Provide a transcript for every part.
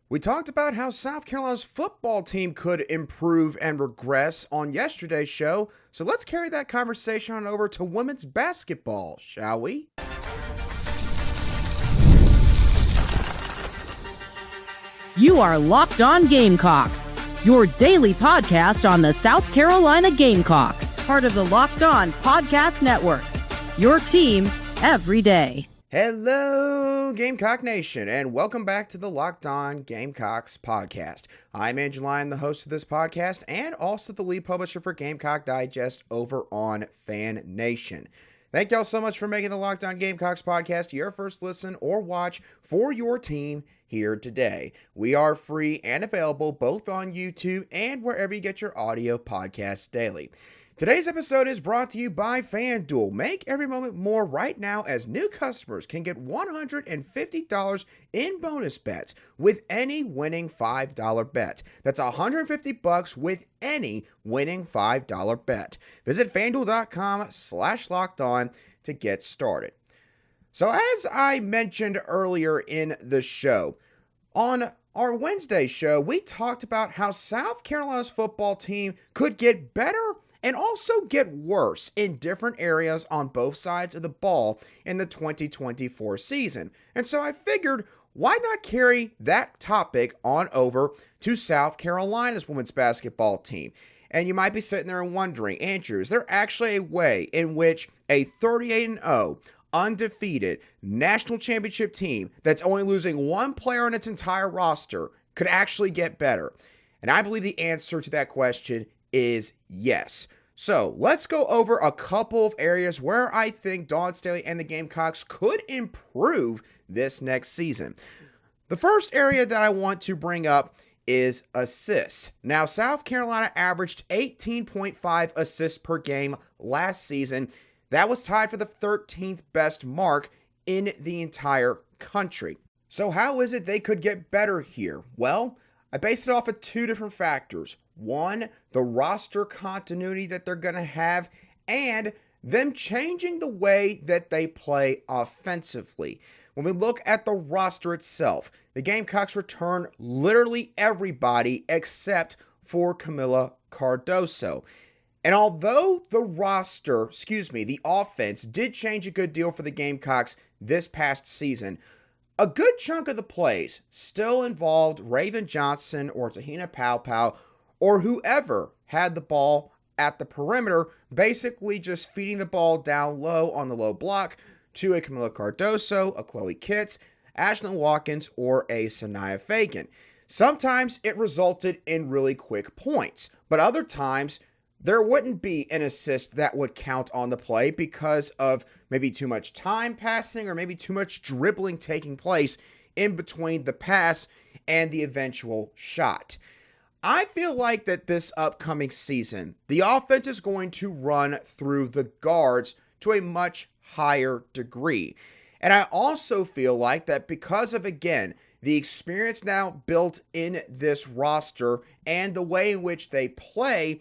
We talked about how South Carolina's football team could improve and regress on yesterday's show, so let's carry that conversation on over to women's basketball, shall we? You are Locked On Gamecocks, your daily podcast on the South Carolina Gamecocks, part of the Locked On Podcast Network, your team every day. Hello, Gamecock Nation, and welcome back to the Locked On Gamecocks podcast. I'm Andrew Lyon, the host of this podcast, and also the lead publisher for Gamecock Digest over on Fan Nation. Thank y'all so much for making the Locked On Gamecocks podcast your first listen or watch for your team here today. We are free and available both on YouTube and wherever you get your audio podcasts daily. Today's episode is brought to you by FanDuel. Make every moment more right now as new customers can get $150 in bonus bets with any winning $5 bet. That's $150 with any winning $5 bet. Visit FanDuel.com/lockedon to get started. So as I mentioned earlier in the show, on our Wednesday show, we talked about how South Carolina's football team could get better and also get worse in different areas on both sides of the ball in the 2024 season. And so I figured, why not carry that topic on over to South Carolina's women's basketball team? And you might be sitting there and wondering, Andrew, is there actually a way in which a 38-0 undefeated national championship team that's only losing one player on its entire roster could actually get better? And I believe the answer to that question is yes. So let's go over a couple of areas where I think Dawn Staley and the Gamecocks could improve this next season. The first area that I want to bring up is assists. Now, South Carolina averaged 18.5 assists per game last season. That was tied for the 13th best mark in the entire country. So how is it they could get better here? Well, I based it off of two different factors. One, the roster continuity that they're going to have, and them changing the way that they play offensively. When we look at the roster itself, the Gamecocks return literally everybody except for Kamilla Cardoso. And although the offense did change a good deal for the Gamecocks this past season, a good chunk of the plays still involved Raven Johnson or Tahina Paopao or whoever had the ball at the perimeter, basically just feeding the ball down low on the low block to a Kamilla Cardoso, a Chloe Kitts, Ashlyn Watkins, or a Sanaya Fagan. Sometimes it resulted in really quick points, but other times there wouldn't be an assist that would count on the play because of maybe too much time passing or maybe too much dribbling taking place in between the pass and the eventual shot. I feel like that this upcoming season, the offense is going to run through the guards to a much higher degree. And I also feel like that because of, again, the experience now built in this roster and the way in which they play,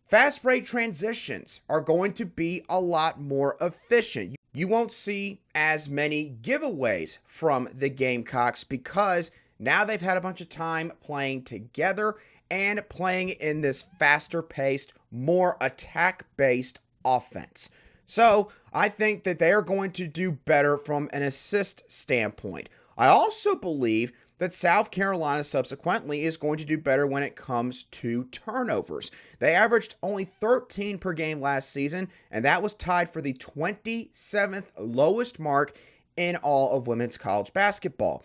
fast break transitions are going to be a lot more efficient. You won't see as many giveaways from the Gamecocks because now they've had a bunch of time playing together and playing in this faster-paced, more attack-based offense. So I think that they are going to do better from an assist standpoint. I also believe that South Carolina subsequently is going to do better when it comes to turnovers. They averaged only 13 per game last season, and that was tied for the 27th lowest mark in all of women's college basketball.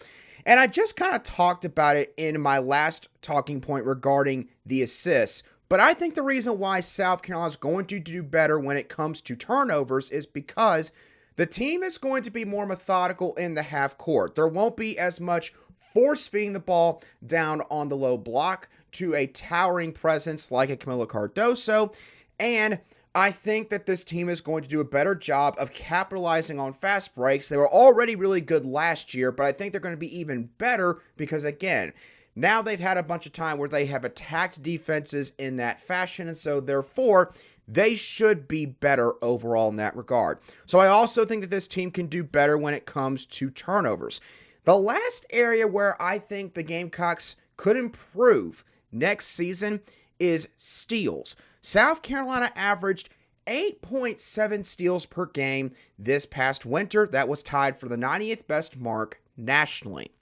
And I just kind of talked about it in my last talking point regarding the assists, but I think the reason why South Carolina is going to do better when it comes to turnovers is because the team is going to be more methodical in the half court. There won't be as much force feeding the ball down on the low block to a towering presence like a Kamilla Cardoso, and I think that this team is going to do a better job of capitalizing on fast breaks. They were already really good last year, but I think they're going to be even better because, again, now they've had a bunch of time where they have attacked defenses in that fashion, and so therefore they should be better overall in that regard. So I also think that this team can do better when it comes to turnovers. The last area where I think the Gamecocks could improve next season is steals. South Carolina averaged 8.7 steals per game this past winter. That was tied for the 90th best mark nationally.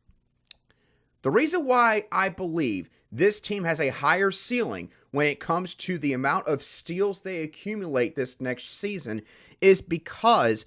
The reason why I believe this team has a higher ceiling when it comes to the amount of steals they accumulate this next season is because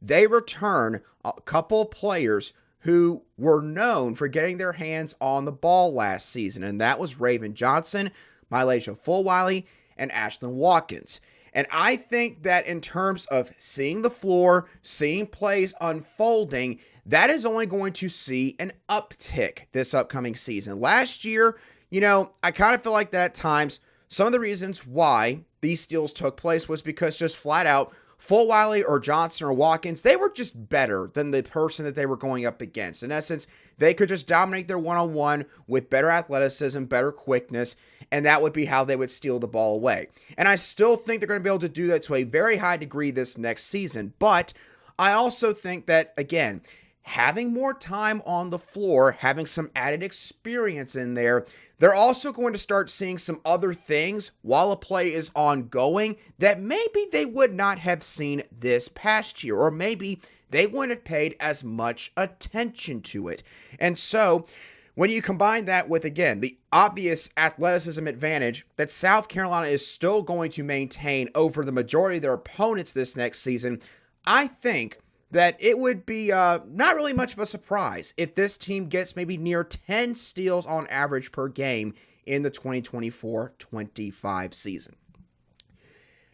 they return a couple of players who were known for getting their hands on the ball last season, and that was Raven Johnson, Mylasia Fulwiley, and Ashlyn Watkins. And I think that in terms of seeing the floor, seeing plays unfolding, that is only going to see an uptick this upcoming season. Last year, I kind of feel like that at times, some of the reasons why these steals took place was because just flat out, Fulwiley or Johnson or Watkins, they were just better than the person that they were going up against. In essence, they could just dominate their one-on-one with better athleticism, better quickness, and that would be how they would steal the ball away. And I still think they're going to be able to do that to a very high degree this next season. But I also think that, again, having more time on the floor, having some added experience in there, they're also going to start seeing some other things while a play is ongoing that maybe they would not have seen this past year, or maybe they wouldn't have paid as much attention to it. And so when you combine that with, again, the obvious athleticism advantage that South Carolina is still going to maintain over the majority of their opponents this next season, I think that it would be not really much of a surprise if this team gets maybe near 10 steals on average per game in the 2024-25 season.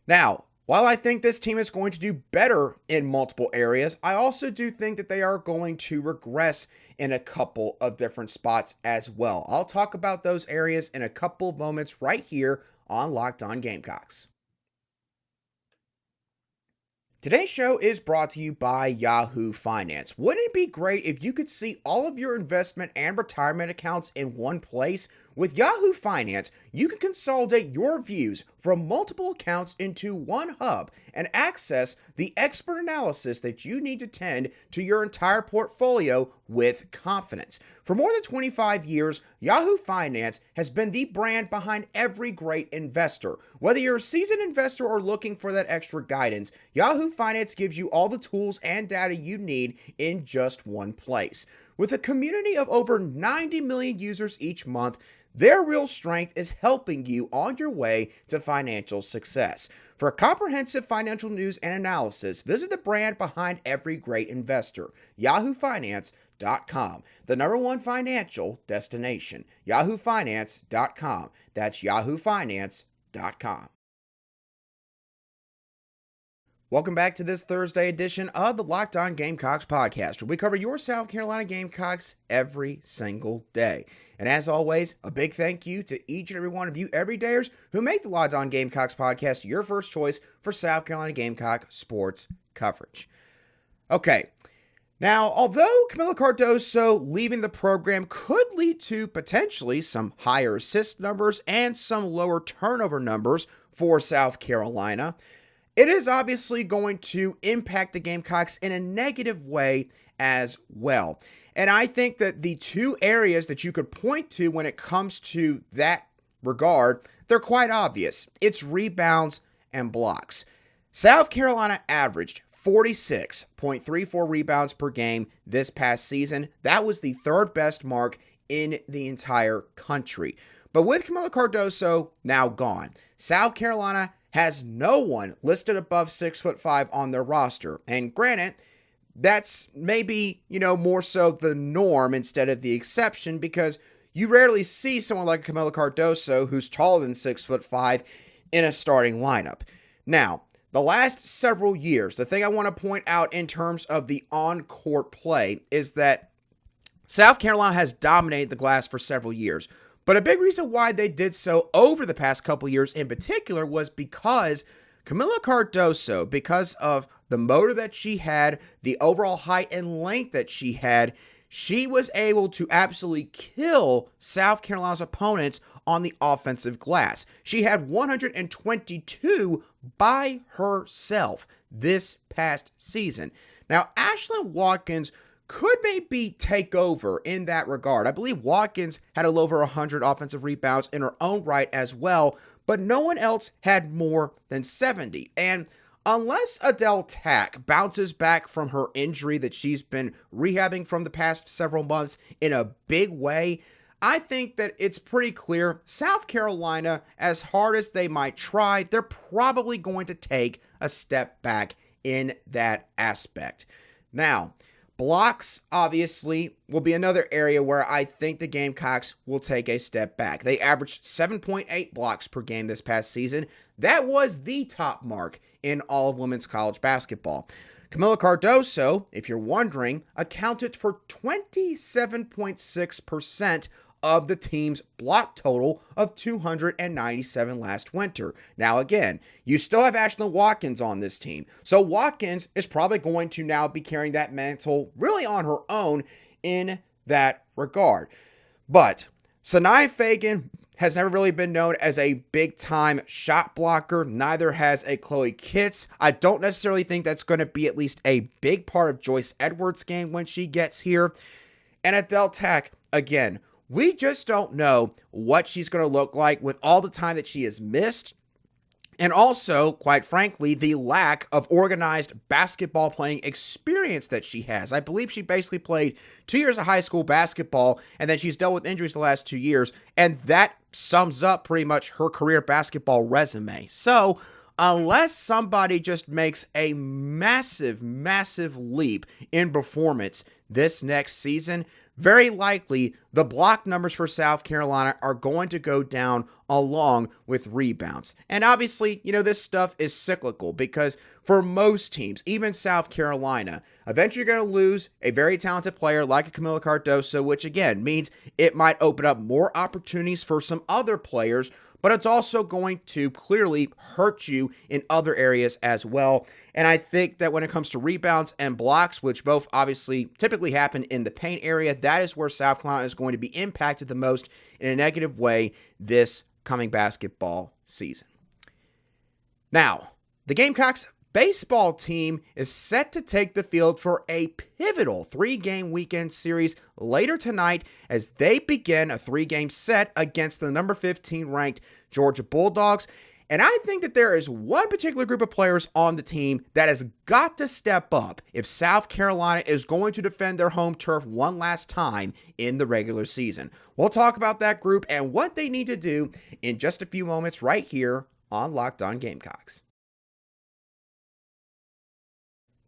Now, while I think this team is going to do better in multiple areas, I also do think that they are going to regress in a couple of different spots as well. I'll talk about those areas in a couple of moments right here on Locked On Gamecocks. Today's show is brought to you by Yahoo Finance. Wouldn't it be great if you could see all of your investment and retirement accounts in one place? With Yahoo Finance, you can consolidate your views from multiple accounts into one hub and access the expert analysis that you need to tend to your entire portfolio with confidence. For more than 25 years, Yahoo Finance has been the brand behind every great investor. Whether you're a seasoned investor or looking for that extra guidance, Yahoo Finance gives you all the tools and data you need in just one place. With a community of over 90 million users each month, their real strength is helping you on your way to financial success. For comprehensive financial news and analysis, visit the brand behind every great investor, yahoofinance.com, the #1 financial destination, yahoofinance.com. That's yahoofinance.com. Welcome back to this Thursday edition of the Locked On Gamecocks podcast, where we cover your South Carolina Gamecocks every single day. And as always, a big thank you to each and every one of you everydayers who make the Locked On Gamecocks podcast your first choice for South Carolina Gamecock sports coverage. Okay, now, although Kamilla Cardoso leaving the program could lead to potentially some higher assist numbers and some lower turnover numbers for South Carolina, it is obviously going to impact the Gamecocks in a negative way as well. And I think that the two areas that you could point to when it comes to that regard, they're quite obvious. It's rebounds and blocks. South Carolina averaged 46.34 rebounds per game this past season. That was the third best mark in the entire country. But with Kamilla Cardoso now gone, South Carolina has no one listed above 6'5" on their roster. And granted, that's maybe, more so the norm instead of the exception, because you rarely see someone like Kamilla Cardoso, who's taller than 6'5", in a starting lineup. Now, the last several years, the thing I want to point out in terms of the on-court play is that South Carolina has dominated the glass for several years. But a big reason why they did so over the past couple years in particular was because Kamilla Cardoso, because of the motor that she had, the overall height and length that she had, she was able to absolutely kill South Carolina's opponents on the offensive glass. She had 122 by herself this past season. Now, Ashlyn Watkins could maybe take over in that regard. I believe Watkins had a little over 100 offensive rebounds in her own right as well, but no one else had more than 70. And unless Adele Tack bounces back from her injury that she's been rehabbing from the past several months in a big way, I think that it's pretty clear South Carolina, as hard as they might try, they're probably going to take a step back in that aspect. Now, blocks, obviously, will be another area where I think the Gamecocks will take a step back. They averaged 7.8 blocks per game this past season. That was the top mark in all of women's college basketball. Kamilla Cardoso, if you're wondering, accounted for 27.6% of the team's block total of 297 last winter. Now again, you still have Ashlyn Watkins on this team, so Watkins is probably going to now be carrying that mantle really on her own in that regard. But Sanaya Fagan has never really been known as a big-time shot blocker. Neither has a Chloe Kitts. I don't necessarily think that's going to be at least a big part of Joyce Edwards' game when she gets here. And Adele Tack, again, we just don't know what she's going to look like with all the time that she has missed. And also, quite frankly, the lack of organized basketball playing experience that she has. I believe she basically played 2 years of high school basketball, and then she's dealt with injuries the last 2 years. And that sums up pretty much her career basketball resume. So, unless somebody just makes a massive, massive leap in performance this next season, very likely the block numbers for South Carolina are going to go down along with rebounds. And obviously, this stuff is cyclical because for most teams, even South Carolina, eventually you're going to lose a very talented player like a Kamilla Cardoso, which again means it might open up more opportunities for some other players, but it's also going to clearly hurt you in other areas as well. And I think that when it comes to rebounds and blocks, which both obviously typically happen in the paint area, that is where South Carolina is going to be impacted the most in a negative way this coming basketball season. Now, the Gamecocks baseball team is set to take the field for a pivotal 3-game weekend series later tonight as they begin a 3-game set against the number 15 ranked Georgia Bulldogs. And I think that there is one particular group of players on the team that has got to step up if South Carolina is going to defend their home turf one last time in the regular season. We'll talk about that group and what they need to do in just a few moments right here on Locked On Gamecocks.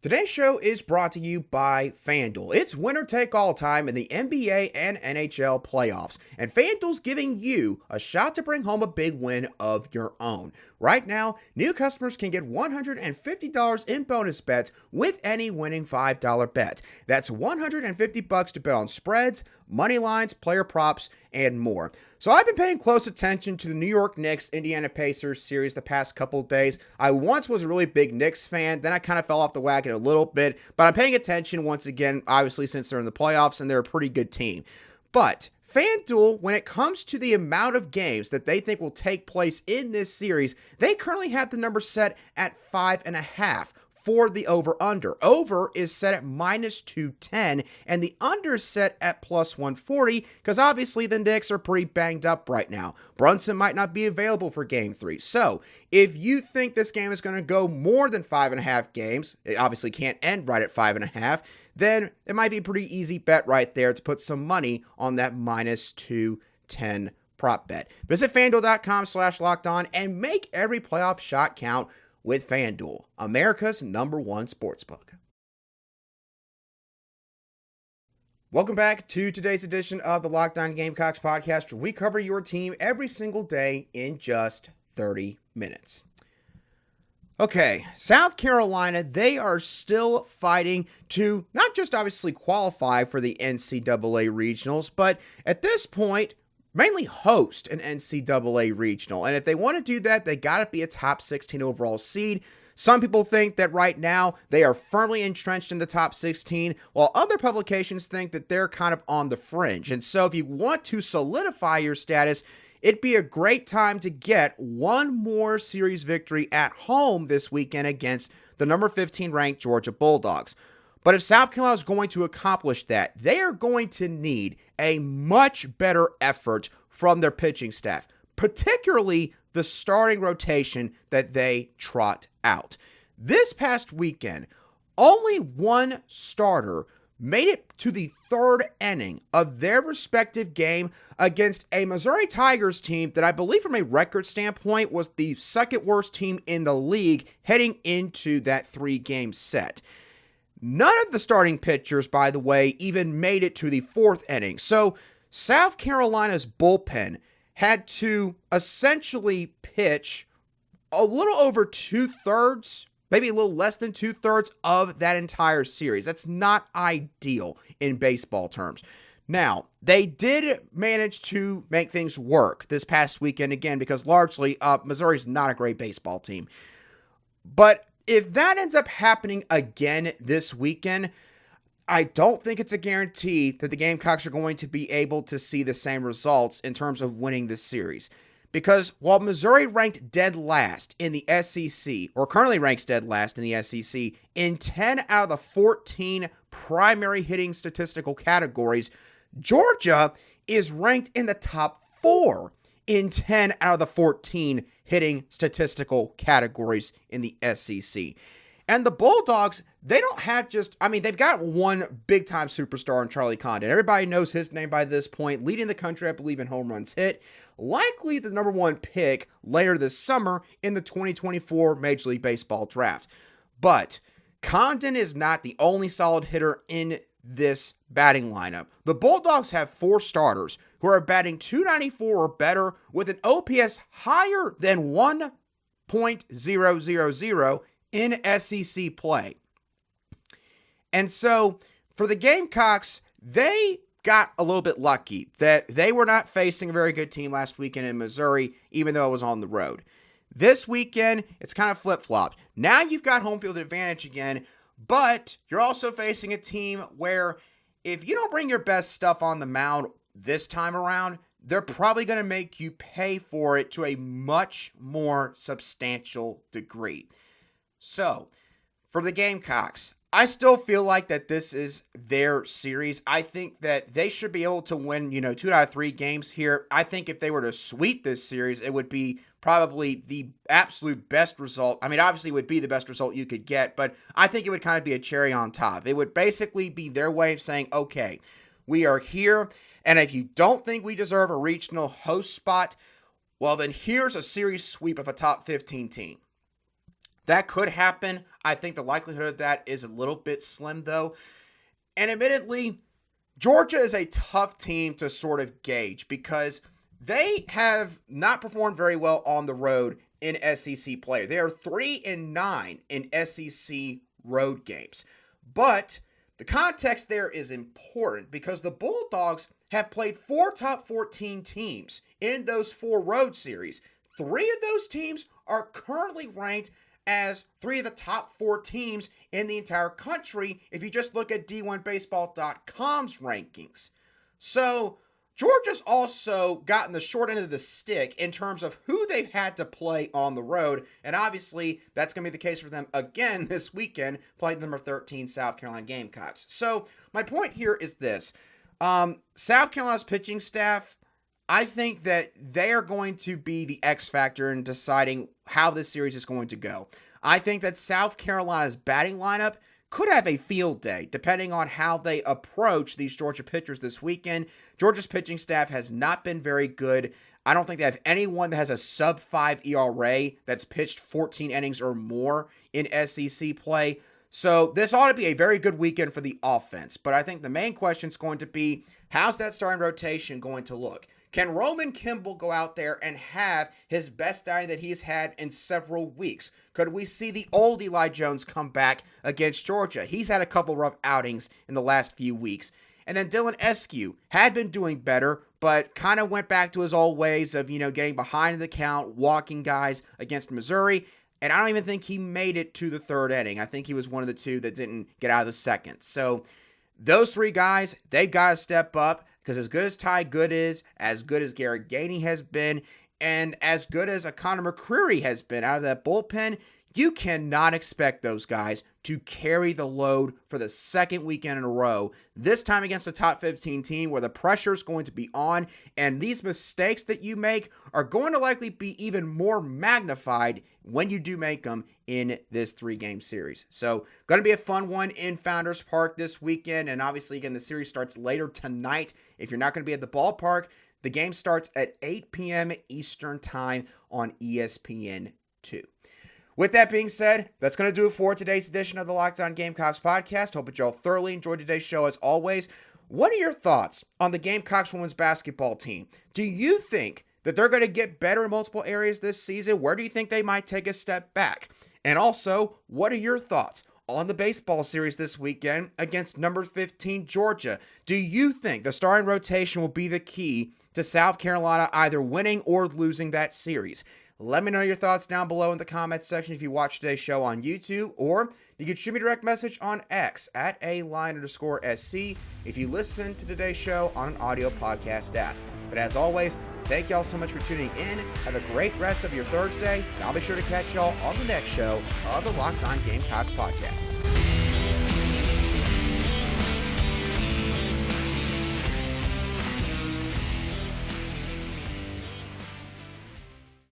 Today's show is brought to you by FanDuel. It's winner-take-all time in the NBA and NHL playoffs, and FanDuel's giving you a shot to bring home a big win of your own. Right now, new customers can get $150 in bonus bets with any winning $5 bet. That's $150 to bet on spreads, money lines, player props, and more. So I've been paying close attention to the New York Knicks Indiana Pacers series the past couple days. I once was a really big Knicks fan, then I kind of fell off the wagon a little bit, but I'm paying attention once again, obviously since they're in the playoffs and they're a pretty good team. But FanDuel, when it comes to the amount of games that they think will take place in this series, they currently have the number set at 5.5 for the over-under. Over is set at -210, and the under is set at +140, because obviously the Knicks are pretty banged up right now. Brunson might not be available for Game 3. So, if you think this game is going to go more than 5.5 games, it obviously can't end right at 5.5, then it might be a pretty easy bet right there to put some money on that -210 prop bet. Visit FanDuel.com/lockedon and make every playoff shot count with FanDuel, America's #1 sportsbook. Welcome back to today's edition of the Locked On Gamecocks podcast, where we cover your team every single day in just 30 minutes. Okay, South Carolina, they are still fighting to not just obviously qualify for the NCAA regionals, but at this point, mainly host an NCAA regional. And if they want to do that, they got to be a top 16 overall seed. Some people think that right now they are firmly entrenched in the top 16, while other publications think that they're kind of on the fringe. And so if you want to solidify your status, it'd be a great time to get one more series victory at home this weekend against the number 15 ranked Georgia Bulldogs. But if South Carolina is going to accomplish that, they are going to need a much better effort from their pitching staff, particularly the starting rotation that they trot out. This past weekend, only one starter made it to the third inning of their respective game against a Missouri Tigers team that I believe from a record standpoint was the second worst team in the league heading into that 3-game set. None of the starting pitchers, by the way, even made it to the fourth inning. So South Carolina's bullpen had to essentially pitch a little over 2/3, maybe a little less than 2/3 of that entire series. That's not ideal in baseball terms. Now, they did manage to make things work this past weekend again because largely Missouri's not a great baseball team. But if that ends up happening again this weekend, I don't think it's a guarantee that the Gamecocks are going to be able to see the same results in terms of winning this series. Because while Missouri ranked dead last in the SEC, or currently ranks dead last in the SEC, in 10 out of the 14 primary hitting statistical categories, Georgia is ranked in the top 4 in 10 out of the 14 hitting statistical categories in the SEC. And the Bulldogs, they don't have they've got one big-time superstar in Charlie Condon. Everybody knows his name by this point, leading the country, I believe, in home runs hit. Likely the number 1 pick later this summer in the 2024 Major League Baseball Draft. But Condon is not the only solid hitter in this batting lineup. The Bulldogs have 4 starters who are batting .294 or better with an OPS higher than 1.000 in SEC play. And so for the Gamecocks, they got a little bit lucky that they were not facing a very good team last weekend in Missouri, even though it was on the road. This weekend, it's kind of flip-flopped. Now you've got home field advantage again, but you're also facing a team where if you don't bring your best stuff on the mound this time around, they're probably going to make you pay for it to a much more substantial degree. So, for the Gamecocks, I still feel like that this is their series. I think that they should be able to win, 2 out of 3 games here. I think if they were to sweep this series, it would be probably the absolute best result. I mean, obviously it would be the best result you could get, but I think it would kind of be a cherry on top. It would basically be their way of saying, okay, we are here, and if you don't think we deserve a regional host spot, well, then here's a series sweep of a top 15 team. That could happen. I think the likelihood of that is a little bit slim, though. And admittedly, Georgia is a tough team to sort of gauge because they have not performed very well on the road in SEC play. They are 3-9 in SEC road games. But the context there is important because the Bulldogs have played 4 top 14 teams in those 4 road series. 3 of those teams are currently ranked as 3 of the top 4 teams in the entire country if you just look at D1Baseball.com's rankings. So Georgia's also gotten the short end of the stick in terms of who they've had to play on the road, and obviously that's going to be the case for them again this weekend, playing the number 13 South Carolina Gamecocks. So my point here is this. South Carolina's pitching staff, I think that they are going to be the X factor in deciding how this series is going to go. I think that South Carolina's batting lineup could have a field day, depending on how they approach these Georgia pitchers this weekend. Georgia's pitching staff has not been very good. I don't think they have anyone that has a sub-5 ERA that's pitched 14 innings or more in SEC play. So this ought to be a very good weekend for the offense. But I think the main question is going to be, how's that starting rotation going to look? Can Roman Kimball go out there and have his best outing that he's had in several weeks? Could we see the old Eli Jones come back against Georgia? He's had a couple rough outings in the last few weeks. And then Dylan Eskew had been doing better, but kind of went back to his old ways of, getting behind the count, walking guys against Missouri. And I don't even think he made it to the third inning. I think he was one of the 2 that didn't get out of the second. So those 3 guys, they've got to step up. Because as good as Ty Good is, as good as Garrett Gainey has been, and as good as a Connor McCreary has been out of that bullpen, You cannot expect those guys to carry the load for the second weekend in a row, this time against a top 15 team where the pressure is going to be on, and these mistakes that you make are going to likely be even more magnified when you do make them in this 3-game series. So, going to be a fun one in Founders Park this weekend, and obviously, again, the series starts later tonight. If you're not going to be at the ballpark, the game starts at 8 p.m. Eastern Time on ESPN2. With that being said, that's going to do it for today's edition of the Locked On Gamecocks podcast. Hope that y'all thoroughly enjoyed today's show as always. What are your thoughts on the Gamecocks women's basketball team? Do you think that they're going to get better in multiple areas this season? Where do you think they might take a step back? And also, what are your thoughts on the baseball series this weekend against number 15 Georgia? Do you think the starting rotation will be the key to South Carolina either winning or losing that series? Let me know your thoughts down below in the comments section if you watch today's show on YouTube, or you can shoot me a direct message on X at @A_SC if you listen to today's show on an audio podcast app. But as always, thank y'all so much for tuning in. Have a great rest of your Thursday, and I'll be sure to catch y'all on the next show of the Locked On Gamecocks podcast.